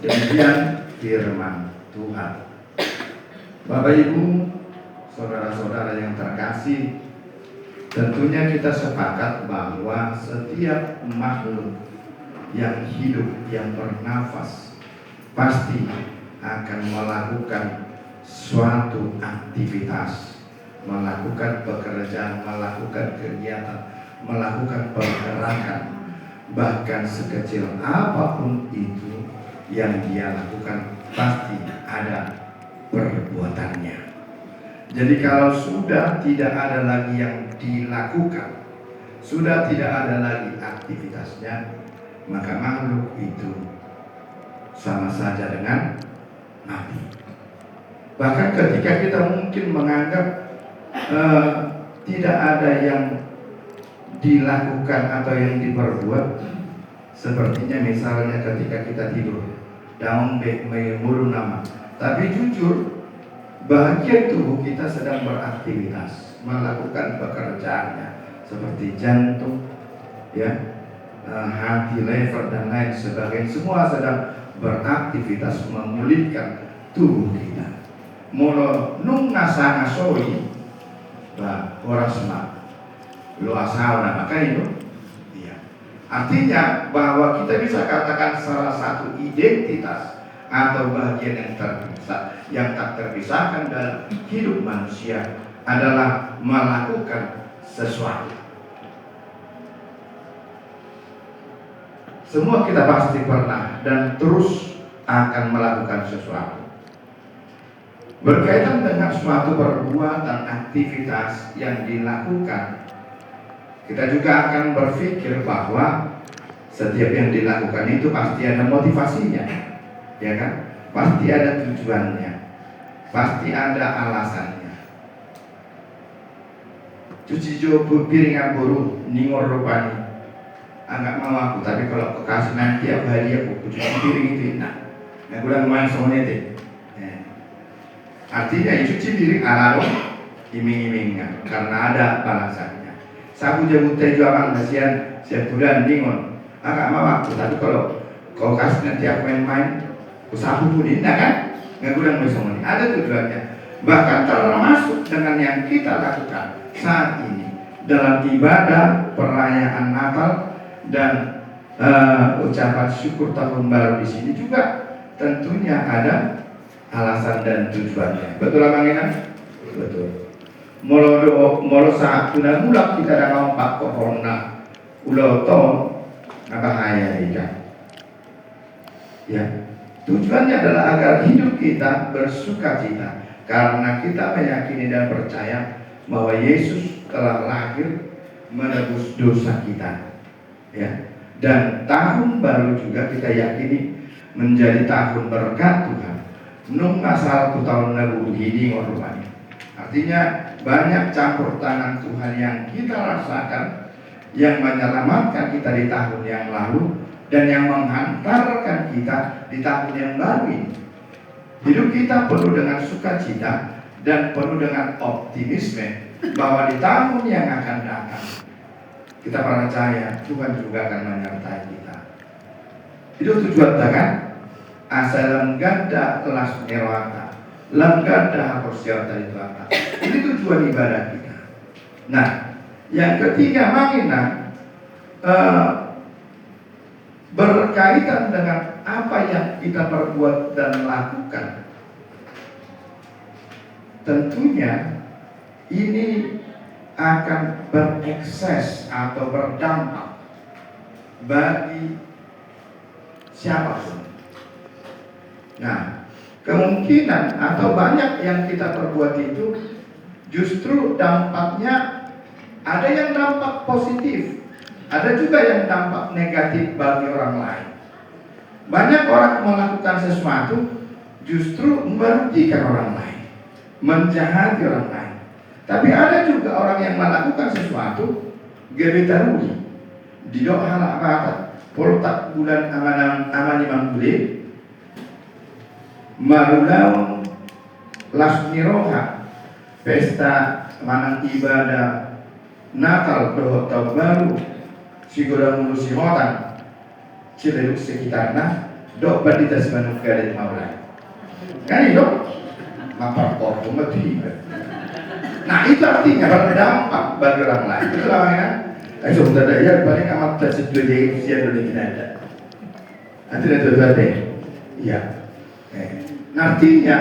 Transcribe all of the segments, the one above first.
Demikian firman Tuhan. Bapak Ibu, saudara-saudara yang terkasih, tentunya kita sepakat bahwa setiap makhluk yang hidup, yang bernafas, pasti akan melakukan suatu aktivitas, melakukan pekerjaan, melakukan kegiatan, melakukan pergerakan, bahkan sekecil apapun itu yang dia lakukan pasti ada perbuatannya. Jadi kalau sudah tidak ada lagi yang dilakukan, sudah tidak ada lagi aktivitasnya, maka makhluk itu sama saja dengan mati. Bahkan ketika kita mungkin menganggap tidak ada yang dilakukan atau yang diperbuat, sepertinya misalnya ketika kita tidur, daun murun nama, tapi jujur bagian tubuh kita sedang beraktivitas, melakukan pekerjaannya, seperti jantung, ya, hati, lever dan lain sebagainya, semua sedang beraktivitas memulihkan tubuh kita. Molo nung nasa ngasoi, orang semak, lo asal maka itu. Artinya bahwa kita bisa katakan salah satu identitas atau bagian yang terpisah, yang tak terpisahkan dalam hidup manusia adalah melakukan sesuatu. Semua kita pasti pernah dan terus akan melakukan sesuatu. Berkaitan dengan suatu perbuatan aktivitas yang dilakukan, kita juga akan berpikir bahwa setiap yang dilakukan itu pasti ada motivasinya, ya kan? Pasti ada tujuannya, pasti ada alasannya. Cuci jobu piring buru ningor rupani, enggak mau aku, tapi kalau kekasih nanti tiap hari aku cuci piring itu enak. Nah, kurang main semuanya itu. Artinya cuci piring ala iming-imingan karena ada balasannya. Sabu jamu teh jualan kasihan siap bulan dingon. Agak mau aku, tapi kalau kau kasih nanti aku main-main, aku sabu pun kan? Nggak kurang semuanya. Ada tujuannya. Bahkan termasuk dengan yang kita lakukan saat ini dalam ibadah perayaan Natal dan ucapan syukur tahun baru di sini juga tentunya ada alasan dan tujuannya. Betul Abang Ina? Betul. Molo saat tuna mulak kita dengan pak corona ulo to bahaya ikan. Ya, tujuannya adalah agar hidup kita bersukacita karena kita meyakini dan percaya bahwa Yesus telah lahir menebus dosa kita. Ya, dan tahun baru juga kita yakini menjadi tahun berkat Tuhan. Nung asal tahun lalu hidi ngorban. Artinya banyak campur tangan Tuhan yang kita rasakan, yang menyelamatkan kita di tahun yang lalu dan yang menghantarkan kita di tahun yang baru ini. Hidup kita penuh dengan sukacita dan penuh dengan optimisme bahwa di tahun yang akan datang kita percaya Tuhan juga akan menyertai kita. Itu tujuan kan? Asal ganda kelas nirwana, langgada persiapan itu apa? Ini tujuan ibadah kita. Nah, yang ketiga mangina berkaitan dengan apa yang kita perbuat dan lakukan. Tentunya ini akan berekses atau berdampak bagi siapapun. Nah, kemungkinan atau banyak yang kita perbuat itu justru dampaknya ada yang dampak positif, ada juga yang dampak negatif bagi orang lain. Banyak orang melakukan sesuatu justru merugikan orang lain, menjahati orang lain. Tapi ada juga orang yang melakukan sesuatu gebeta rugi. Di doa halak kata, poltak bulan amani manggule, marulau lasniroha, pesta manang ibadah Natal doho tahun baru, sigura mulu si hotan, cileduk sekitarnya, dok banditas manusia dan maulai. Kan itu mapar mati. Nah itu artinya berdampak bagi orang lain. Itu namanya. Ayo sudah ada ya paling amat tersedia di usia dulu kita ada. Nanti ada terjadi. Iya. Artinya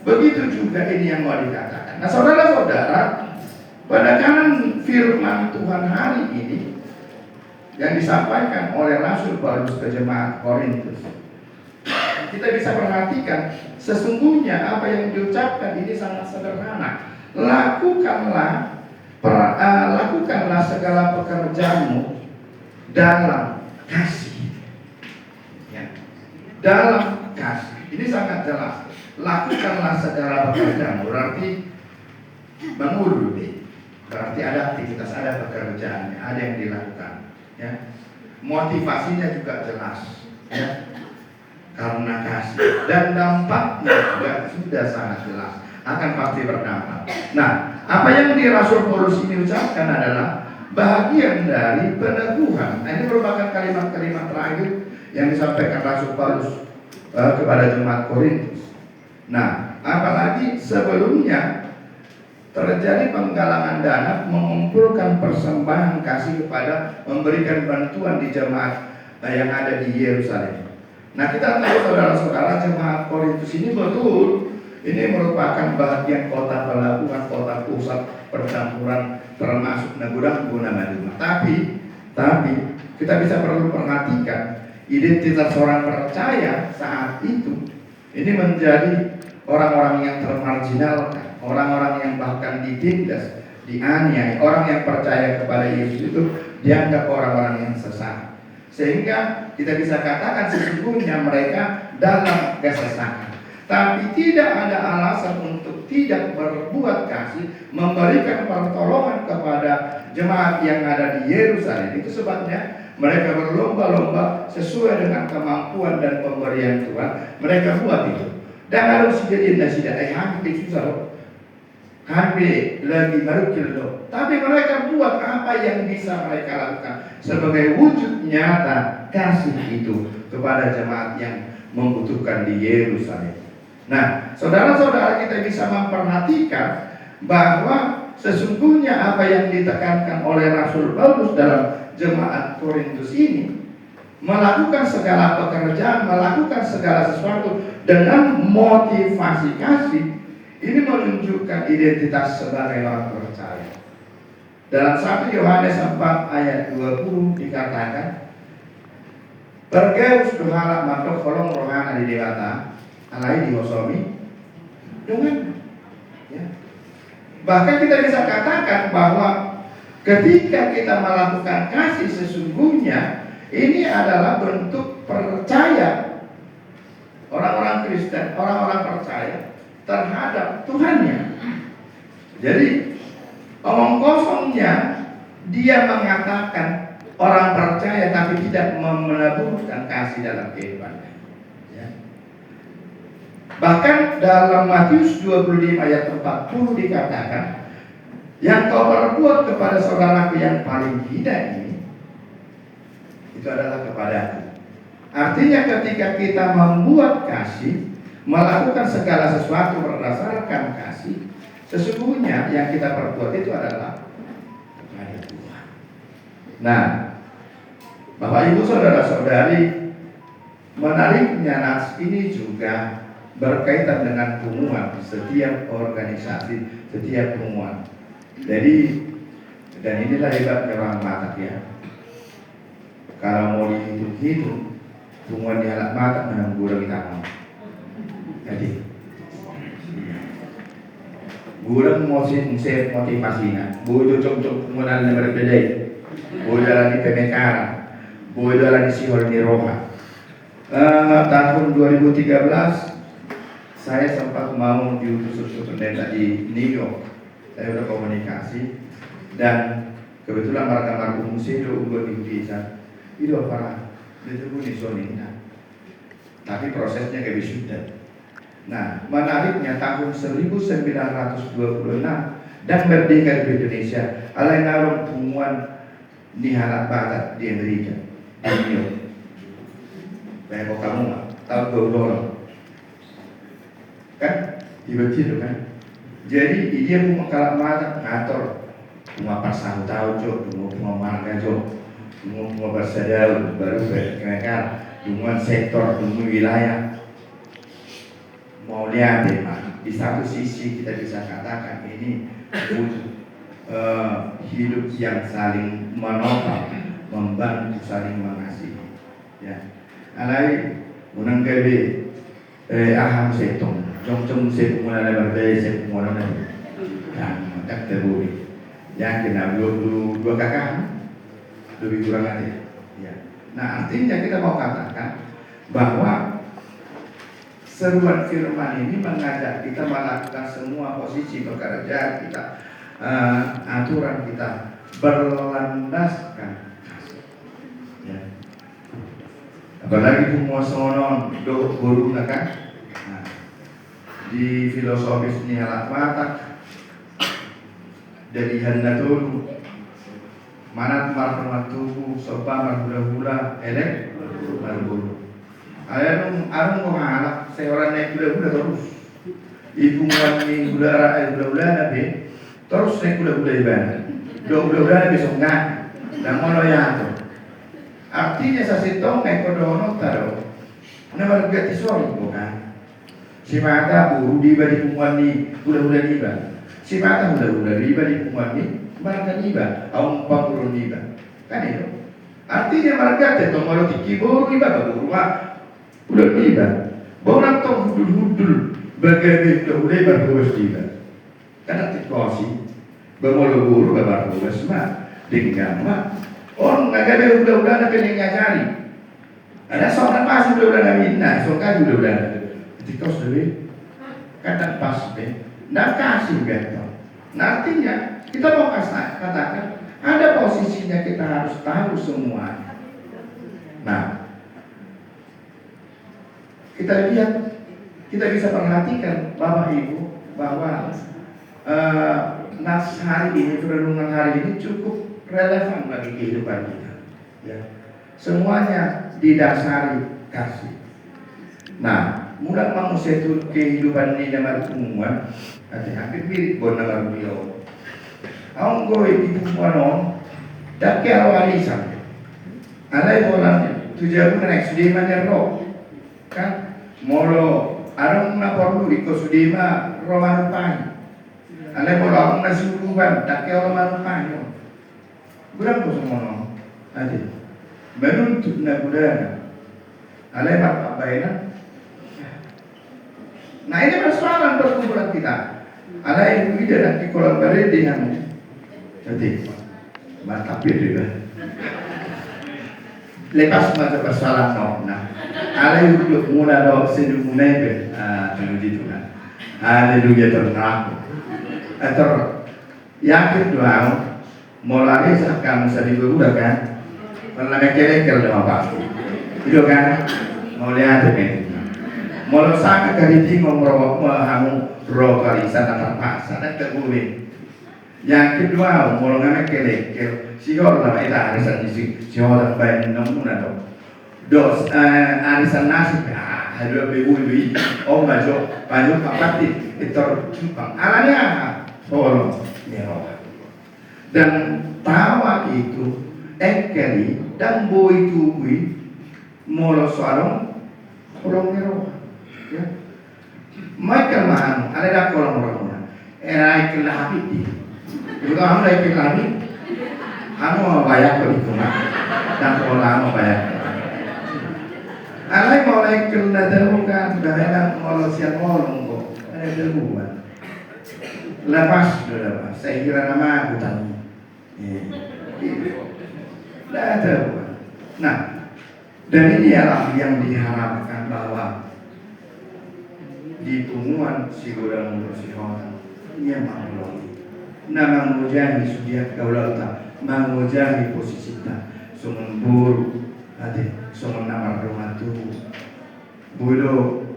begitu juga ini yang mau dikatakan. Nah saudara-saudara, pada kanan firman Tuhan hari ini yang disampaikan oleh Rasul Paulus ke jemaat Korintus, kita bisa perhatikan sesungguhnya apa yang diucapkan ini sangat sederhana. Lakukanlah segala pekerjaanmu dalam kasih. Ya. Dalam kasih. Ini sangat jelas. Lakukanlah segala pekerjaanmu. Berarti mengurus. Berarti ada aktivitas, ada pekerjaannya, ada yang dilakukan. Ya. Motivasinya juga jelas. Ya. Karena kasih. Dan dampaknya juga sudah sangat jelas. Akan pasti berdampak. Nah, apa yang di Rasul Paulus ini ucapkan adalah bagian dari peneguhan. Nah, ini merupakan kalimat-kalimat terakhir yang disampaikan Rasul Paulus kepada jemaat Korintus. Nah, apalagi sebelumnya terjadi penggalangan dana mengumpulkan persembahan kasih kepada memberikan bantuan di jemaat yang ada di Yerusalem. Nah, kita tahu saudara-saudara jemaat Korintus ini betul. Ini merupakan bagian kota pelabuhan, kota pusat percampuran termasuk Nagurang Guna Madura. Tapi kita bisa perlu perhatikan identitas orang percaya saat itu ini menjadi orang-orang yang termarginalkan, orang-orang yang bahkan ditindas, dianiaya. Orang yang percaya kepada Yesus itu dianggap orang-orang yang sesat. Sehingga kita bisa katakan sesungguhnya mereka dalam kesesatan. Tapi tidak ada alasan untuk tidak berbuat kasih, memberikan pertolongan kepada jemaat yang ada di Yerusalem. Itu sebabnya mereka berlomba-lomba sesuai dengan kemampuan dan pemberian Tuhan. Mereka buat itu. Dan harus jadi nasihat, hampir susah, hampir lagi marukil loh. Tapi mereka buat apa yang bisa mereka lakukan sebagai wujud nyata kasih itu kepada jemaat yang membutuhkan di Yerusalem. Nah, saudara-saudara kita bisa memperhatikan bahwa sesungguhnya apa yang ditekankan oleh Rasul Paulus dalam jemaat Korintus ini melakukan segala pekerjaan, melakukan segala sesuatu dengan motivasi kasih. Ini menunjukkan identitas sebagai orang percaya. Dalam 1 Yohanes 4 ayat 20 dikatakan, "Pergeus dohala matok kolong rohana di dewata, alai dihosomi dengan." Ya. Bahkan kita bisa katakan bahwa ketika kita melakukan kasih sesungguhnya ini adalah bentuk percaya orang-orang Kristen, orang-orang percaya terhadap Tuhannya. Jadi omong kosongnya dia mengatakan orang percaya tapi tidak menaburkan kasih dalam kehidupannya. Ya. Bahkan dalam Matius 25 ayat 40 dikatakan, yang kau perbuat kepada saudaraku yang paling hina ini, itu adalah kepadaku. Artinya ketika kita membuat kasih, melakukan segala sesuatu berdasarkan kasih, sesungguhnya yang kita perbuat itu adalah kepada Tuhan. Nah, Bapak Ibu saudara-saudari, menariknya nas ini juga berkaitan dengan pengumuman setiap organisasi, setiap pengumuman. Jadi, dan inilah hebatnya orang Batak ya. Kalau mau dihitung-hitung, pengumuman di alat Batak memang gurang kita mau. Jadi, gurang motivasinya, bodoh cocok pengumuman yang berbeda. Bodoh dalam di Pemekara, bodoh dalam di Sihol di Roma. Tahun 2013 saya sempat mau diutus untuk pendeta di New York. Saya sudah komunikasi dan kebetulan marga Musedo buat di bisa itu para itu di Sonina. Tapi prosesnya kayak wisuda. Nah, menariknya tahun 1926 dan merdeka di Indonesia, alai narong pengumuman di halat barat di Amerika, di New York. Kayak kok kamu tahu dorong kan tiba-tiba kan. Jadi dia mau kalau malah ngatur cuma pasang tahu jo, cuma marga jo, cuma bersadar baru berkenaan dengan sektor dengan wilayah. Mau lihat ya Pak, di satu sisi kita bisa katakan ini hidup yang saling menopang, membantu, saling mengasihi. Ya, alai unang gabi aham setong, jom set mula berbeda set mula nanti, dan tak terburi. Yang kena dua kakak lebih kurang nanti. Ya. Nah artinya kita mau katakan bahwa seruan firman ini mengajak kita melakukan semua posisi pekerjaan kita, aturan kita berlandaskan kasih. Ya. Apalagi pumosonon do guru kan. Nah, di filosofis ini alat watak dari handatul manat marmatubu sopa marhula-hula elek marhulu. Arung kok anak seorang naik gula-gula terus. Ibu ngani gula-gula nabi terus naik gula-gula ibadah. Gula-gula nabi songa dan ngono ya. Artinya sasitong naik kodono taro. Nama gati suami bukan. Si mata buru di badi pungwani gula-gula ibadah. Si mata gula-gula di badi pungwani marga ibadah. Aum pangurun ibadah. Kan itu. Artinya marga tetong kalau dikibur ibadah rumah udah tiba, orang tahu hudul bagaimana udah berbuat tiba, karena tikosi, bermula guru berbuat semua, dengan mak, orang nggak ada udah ada yang ngajari, ada seorang masih udah minta, seorang udah tikos dulu, kata pas deh, nggak kasih gitu, nantinya kita mau katakan ada posisinya kita harus tahu semua, nah. Kita lihat, kita bisa perhatikan Bapak Ibu bahwa nas hari ini, renungan hari ini cukup relevan bagi kehidupan kita. Ya. Semuanya didasari kasih. Nah, mudah manusia itu kehidupan ini dalam umuman, hampir mirip dengan beliau. Ang goy di pumano, dak kaya warisan. Alay bolan tujuan na sudiman ya roh, kan? Molo arang na porlu iko sudima roman pan. Alay molo arang na suluban dak kaya roman pan. Berang ko sumono. Adi. Menuntut na budaya. Alay mapabayna. Nah ini persoalan perkumpulan kita. Alay itu tidak di kolam balik dengan jadi mantap juga. Lepas masa persoalan nah, alay itu mula do sedu munebe, itu kan. Alay juga ternak. Atau yang kedua, mulai saat kamu sedih berudah kan, pernah mekelek dalam pasti. Itu kan, mulai ada kan. Mulai sangat kali ini ngomong hamu rokalisan antar paksa dan terguling. Yang kedua, mulai mekelek, si orang itu arisan si orang baik namun ada. Dos arisan nasib, ada bebu maju papati itu cumpang. Alanya orang merah. Dan tawa itu ekeli dan boy tubuh mulai seorang orang merah. Ya. Michael Mahan, ada dak kolam orang era ikhlabi di. Juga kamu lagi ikhlabi. Kamu mau bayar kok itu mah. Dan kolam mau bayar. Alai mulai kena terbuka, sudah enak mau siap ngolong kok. Ada terbuka. Lepas sudah lepas. Saya kira nama hutan. Tidak ada. Nah, dan ini adalah yang diharapkan bahwa di tumuan si godang bersihon ia maklum nama mujahi sudiat kaulata mangujahi posisi ta sumun buru ade sumun nama rumah tu budo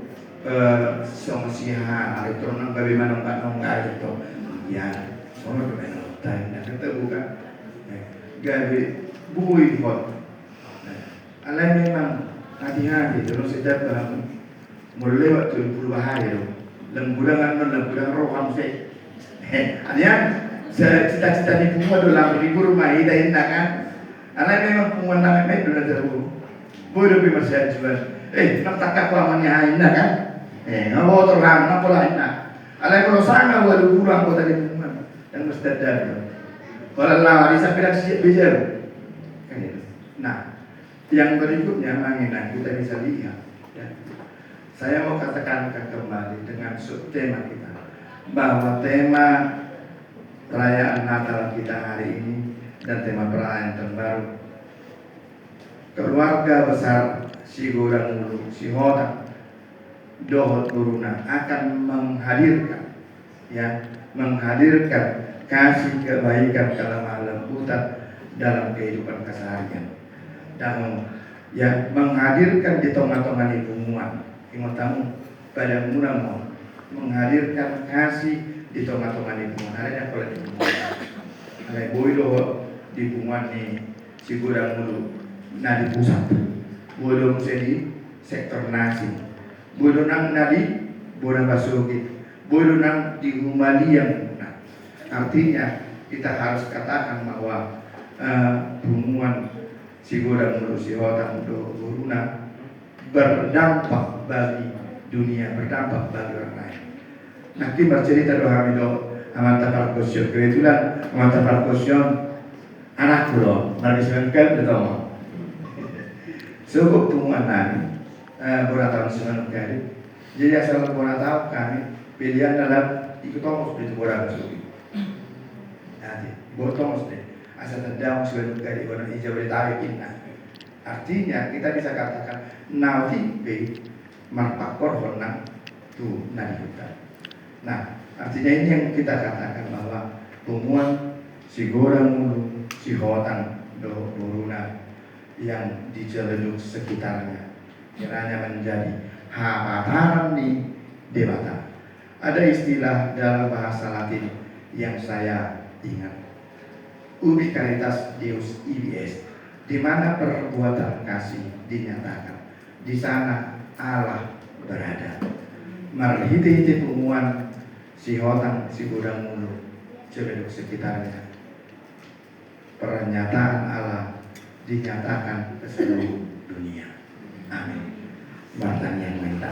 song siha itu nang bagaimana nggak itu ya sono bagaimana tay nak kata bukan gawe bui hot alai memang hati-hati terus setiap mulai waktu 10 bahaya loh. Lemburangan roh hamse. Artinya cita-cita di bunga dalam ribu rumah ida indah kan. Anak memang penguandang memang sudah terlalu. Boleh lebih masih jual. Nak takak kelamannya indah kan. Ngapa terang, ngapa lah indah. Anak kalau sana baru kurang kota di bunga dan mesti ada. Kalau lah di sampai dah siap bijar. Nah, yang berikutnya mengenai kita bisa lihat. Ya. Saya mau katakan kembali dengan subtema kita bahwa tema perayaan Natal kita hari ini dan tema perayaan tahun baru keluarga besar Sigurang Mulu Sihotang Dohot Buruna akan menghadirkan kasih kebaikan kelemah lembutan dalam kehidupan keseharian dan menghadirkan di tengah-tengah hubungan ingat tamu pada mula menghadirkan kasih di tengah-tengah hubungan ada kalau di hubungan ada boido di hubungan nih Sigurang Mulu nah di pusat boido di sektor nasi boido nang nadi boido basuki boido nang di humali yang artinya kita harus katakan bahwa hubungan Sigurang Mulu Sihotang Buruna berdampak bagi dunia, berdampak bagi orang lain. Nanti bercerita doa kami amanta parkosion. Kebetulan amanta parkosion anakku loh, marisian kan betul. Cukup penguatan bola tahun 9 kali. Jadi asal bola tahu kami pilihan dalam ikut tongos itu bola basuki. Nanti botong deh. Asal terdang 9 kali bola hijau ditarik inna. Artinya kita bisa katakan nauti be marpakor honang tu nadihutan. Nah, artinya ini yang kita katakan bahwa hubungan Sigurang Mulu Sihotang Buruna yang di Ciledug sekitarnya kiranya menjadi hapataran di debata. Ada istilah dalam bahasa Latin yang saya ingat, ubi caritas Deus ibis, di mana perbuatan kasih dinyatakan, di sana Allah berada. Marhiti hubungan Sihotang Sigurang Mulu Ciledug sekitarnya. Pernyataan Allah dinyatakan ke seluruh dunia. Amin. Bartang yang minta.